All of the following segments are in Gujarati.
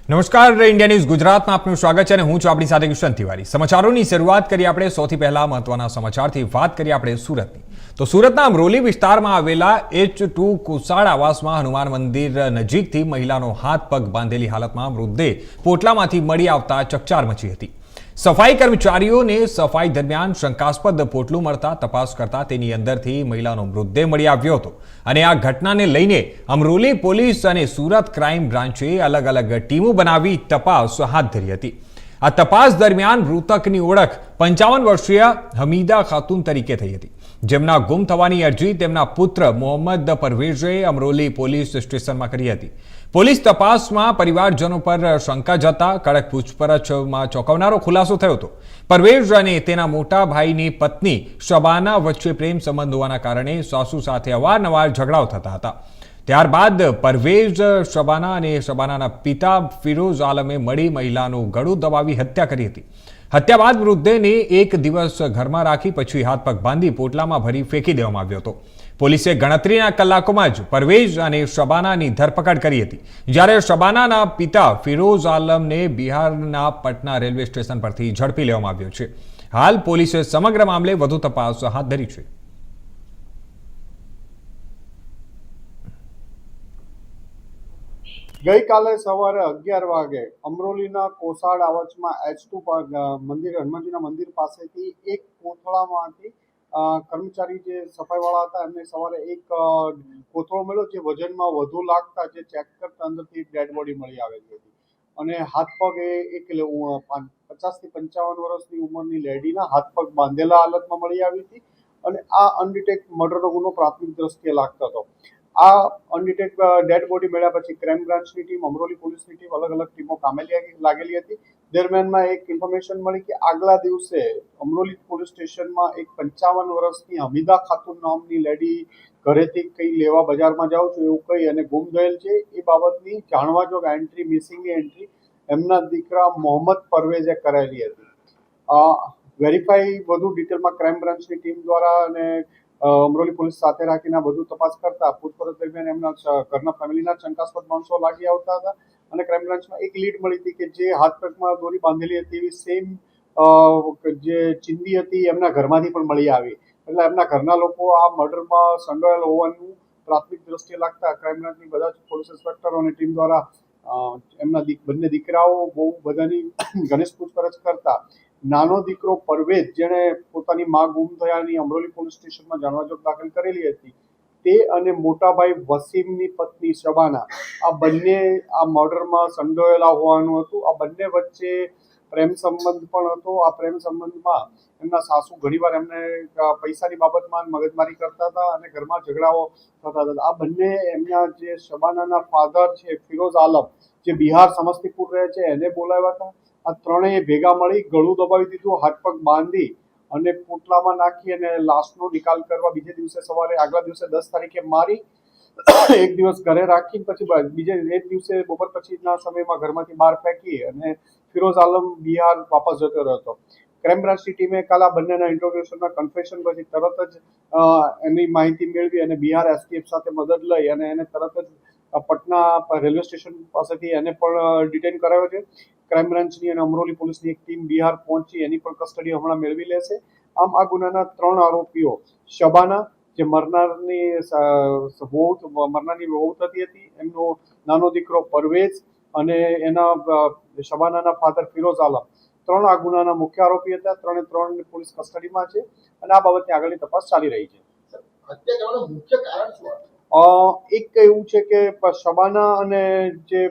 નમસ્કાર, ઇન્ડિયા ન્યૂઝ ગુજરાતમાં આપનું સ્વાગત છે અને હું છું આપણી સાથે કિશન તિવારી। સમાચારોની શરૂઆત કરીએ આપણે સૌથી પહેલા મહત્વના સમાચારથી। વાત કરીએ આપણે સુરતની। તો સુરતના અમરોલી વિસ્તારમાં આવેલા H2 કોસાડ આવાસમાં હનુમાન મંદિર નજીકથી મહિલાનો હાથ પગ બાંધેલી હાલતમાં મૃતદેહ પોટલામાંથી મળી આવતા ચકચાર મચી હતી। સફાઈ કર્મચારીઓને સફાઈ દરમિયાન શંકાસ્પદ પોટલું મળતા તપાસ કરતા તેની અંદરથી મહિલાનો મૃતદેહ મળી આવ્યો હતો અને આ ઘટનાને લઈને અમરોલી પોલીસ અને સુરત ક્રાઇમ બ્રાન્ચે અલગ અલગ ટીમો બનાવી તપાસ હાથ ધરી હતી। આ તપાસ દરમિયાન મૃતકની ઓળખ 55 વર્ષીય હમીદા ખાતુન તરીકે થઈ હતી, જેમના ગુમ થવાની અરજી તેમના પુત્ર મોહમ્મદ પરવેઝે અમરોલી પોલીસ સ્ટેશનમાં કરી હતી। પોલીસ તપાસમાં પરિવારજનો પર શંકા જતા કડક પૂછપરછમાં ચોંકાવનારો ખુલાસો થયો હતો। પરવેઝ અને તેના મોટા ભાઈની પત્ની શબાના વચ્ચે પ્રેમ સંબંધ હોવાના કારણે સાસુ સાથે અવારનવાર ઝઘડાઓ થતા હતા। ત્યારબાદ પરવેઝ, શબાના અને શબાનાના પિતા ફિરોઝ આલમે મળી મહિલાનું ગળું દબાવી હત્યા કરી હતી। હત્યા બાદ મૃતદેહને એક દિવસ ઘરમાં રાખી પછી હાથ પગ બાંધી પોટલામાં ભરી ફેંકી દેવામાં આવ્યો હતો। પોલીસે ગણતરીના કલાકોમાં જ પરવેઝ અને શબાનાની ધરપકડ કરી હતી, જ્યારે શબાનાના પિતા ફિરોઝ આલમને બિહારના પટના રેલવે સ્ટેશન પરથી ઝડપી લેવામાં આવ્યો છે। હાલ પોલીસે સમગ્ર મામલે વધુ તપાસ હાથ ધરી છે। ગઈકાલે સવારે 11 વાગે અમરોલીના કોસાડ આવાસમાં H2 મંદિર હનુમાનજીના મંદિર પાસેથી એક કોથળામાંથી કર્મચારી જે સફાઈવાળા હતા એમને સવારે એક કોથળો મળ્યો, જે વજનમાં વધુ લાગતા જે ચેક કરતા અંદરથી ડેડ બોડી મળી આવેલી હતી અને હાથ પગ એક 50 થી 55 વર્ષની ઉંમરની લેડીના હાથ પગ બાંધેલા હાલતમાં મળી આવી હતી અને આ અનડિટેક્ટ મર્ડરનો ગુનો પ્રાથમિક દ્રષ્ટિએ લાગતો હતો। આ અનડિટેક્ટ ડેડ બોડી મળ્યા પછી ક્રાઇમ બ્રાન્ચની ટીમ, અમરોલી પોલીસની ટીમ, અલગ અલગ ટીમો કામે લાગેલી હતી। દરમિયાનમાં એક ઇન્ફોર્મેશન મળી કે આગલા દિવસે અમરોલી પોલીસ સ્ટેશનમાં એક 55 વર્ષની હમીદા ખાતુન નામની લેડી ઘરેથી કંઈ લેવા બજારમાં જાઉં છું એવું કહી અને ગુમ થયેલ છે, એ બાબતની જાણવા જોગ એન્ટ્રી, મિસિંગની એન્ટ્રી એમના દીકરા મોહમ્મદ પરવેઝે કરેલી હતી। વેરીફાઈ વધુ ડિટેલમાં ક્રાઇમ બ્રાન્ચની ટીમ દ્વારા અને અમરોલી પોલીસ સાથે રાખીને બધું તપાસ કરતા પૂછપરછ દરમિયાન એમના ઘરના ફેમિલીના શંકાસ્પદ માણસો લાગી આવતા હતા અને ક્રાઇમ બ્રાન્ચમાં એક લીડ મળી હતી કે જે હાથ પગમાં દોરી બાંધેલી હતી એવી સેમ જે ચિંદી હતી એમના ઘરમાંથી પણ મળી આવી, એટલે એમના ઘરના લોકો આ મર્ડરમાં સંડોવાયેલ હોવાનું પ્રાથમિક દ્રષ્ટિએ લાગતા ક્રાઇમ બ્રાન્ચની બધા જ પોલીસ ઇન્સ્પેક્ટરો અને ટીમ દ્વારા એમના બંને દીકરાઓ બહુ બધાની ઘનિષ્ઠ પૂછપરછ કરતા નાનો દીકરો પરવેઝ, જેણે પોતાની માં ગુમ થયાની અમરોલી પોલીસ સ્ટેશનમાં જાણવાજોગ દાખલ કરેલી હતી, તે અને મોટા ભાઈ વસીમની પત્ની શબાના આ બંને આ મર્ડરમાં સંડોવાયેલા હોવાનું હતું। આ બંને વચ્ચે પ્રેમ સંબંધ પણ હતો। આ પ્રેમ સંબંધમાં એમના સાસુ ઘણીવાર એમને પૈસાની બાબતમાં મગજમારી કરતા હતા અને ઘરમાં ઝઘડાઓ થતા હતા। આ બંને એમના જે શબાનાના ફાધર છે ફિરોઝ આલમ, જે બિહાર સમસ્તીપુર રહે છે, એને બોલાવ્યા હતા। આ ત્રણેય ભેગા મળી ગળું દબાવી દીધું, હાથ પગ બાંધી અને પોટલામાં નાખી અને લાશનો નિકાલ કરવા બીજે દિવસે સવારે આગલા દિવસે 10 તારીખે મારી એક દિવસ ઘરે રાખી પછી બીજે એક દિવસે બપોર પછીના સમયમાં ઘરમાંથી બહાર ફેંકી અને ફિરોઝ આલમ બિહાર વાપસ જતો રહ્યો હતો। ક્રાઇમ બ્રાન્ચની ટીમે કાલે આ બંનેના ઇન્ટ્રોગેશનના કન્ફેશન પછી તરત જ એની માહિતી મેળવી અને બિહાર એસટીએફ સાથે મદદ લઈ અને એને તરત જ પટના રેલવે સ્ટેશન પાસેથી એને પણ ડિટેન કરાયો છે। ક્રાઇમ બ્રાન્ચની અને અમરોલી પોલીસની એક ટીમ બિહાર પહોંચી એની પણ કસ્ટડી હમણાં મેળવી લેશે। આમ આ ગુનાના 3 આરોપીઓ શબાના, જે મરનારની વહુ થતી હતી, એમનો નાનો દીકરો પરવેઝ અને એના શબાનાના ફાધર ફિરોઝ આલમ, 3 આ ગુનાના મુખ્ય આરોપી હતા। 3 પોલીસ કસ્ટડીમાં છે અને આ બાબતની આગળની તપાસ ચાલી રહી છે। હત્યા કરવાનું મુખ્ય કારણ શું? એક એવું છે કે શબાના અને જે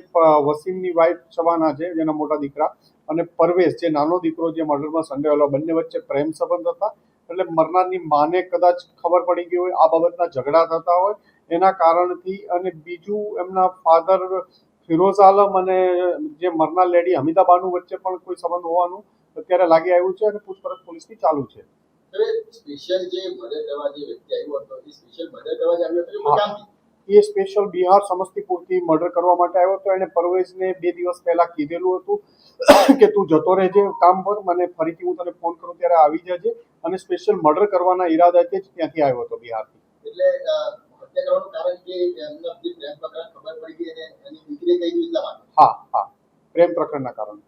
વસીમની વાઇફ શબાના છે, જેના મોટા દીકરા, અને પરવેઝ, જે નાનો દીકરો જે મર્ડરમાં સંડોવાયેલો, બંને વચ્ચે પ્રેમ સંબંધ હતા, એટલે મરનારની માને કદાચ ખબર પડી ગઈ હોય, આ બાબતના ઝઘડા થતા હોય એના કારણથી, અને બીજું એમના ફાધર ફિરોઝ આલમ અને જે મરનાર લેડી હમીદા બાનુ વચ્ચે પણ કોઈ સંબંધ હોવાનું અત્યારે લાગી આવ્યું છે અને પૂછપરછ પોલીસની ચાલુ છે। સ્પેશિયલ જે મર્ડર કરવા જે વ્યક્તિ આવ્યો હતો, એ સ્પેશિયલ મર્ડર કરવા જ આવ્યો હતો કે કામ? એ સ્પેશિયલ બિહાર સમસ્તીપુરથી મર્ડર કરવા માટે આવ્યો હતો। એને પરવેઝને 2 દિવસ પહેલા કીધેલું હતું કે તું જતો રહેજે કામ પર, મને ફરીથી હું તને ફોન કરું ત્યારે આવી જજે, અને સ્પેશિયલ મર્ડર કરવાના ઈરાદાથી જ ત્યાંથી આવ્યો હતો બિહારથી। એટલે હત્યા કરવાનું કારણ કે એમના જે પ્રેમ પ્રકરણ ખબર પડી ગઈ અને એની દીકરી કઈ એટલા માટે? હા હા। પ્રેમ પ્રકરણના કારણે.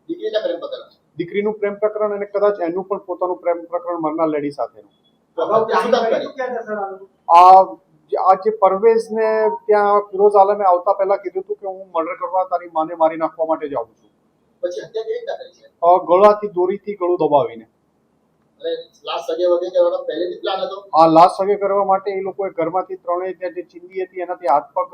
દીકરીના પ્રેમ પ્રકરણ દીકરીનું પ્રેમ પ્રકરણ અને કદાચ એનું પણ પોતાનું પ્રેમ પ્રકરણ મરનાર લેડી સાથેનું. શું કામ કરી? આ જે પરવેઝને ત્યાં ફિરોઝ આલમે આવતા પહેલા કીધું હતું કે હું મર્ડર કરવા તારી માને મારી નાખવા માટે જ આવું છું. પછી હત્યા કેવી રીતે કરી છે? ગળાથી દોરીથી ગળું દબાવીને. અને લાશ સગે વગે કરવાનો પહેલેથી પ્લાન હતો? આ લાશ સગે કરવા માટે એ લોકોએ ઘરમાંથી ત્રણેય ત્યાં જે ચીંદી હતી એનાથી હાથ પગ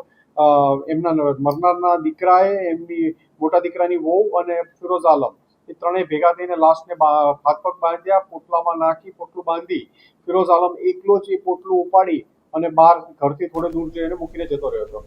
એમના મરનારના દીકરાએ, એમની મોટા દીકરાની વહુ અને ફિરોઝ આલમ એ ત્રણેય ભેગા થઈને લાશને હાથ પગ બાંધ્યા, પોટલામાં નાખી, પોટલું બાંધી ફિરોઝ આલમ એકલો જ એ પોટલું ઉપાડી અને બહાર ઘરથી થોડે દૂર જઈને મૂકીને જતો રહ્યો હતો.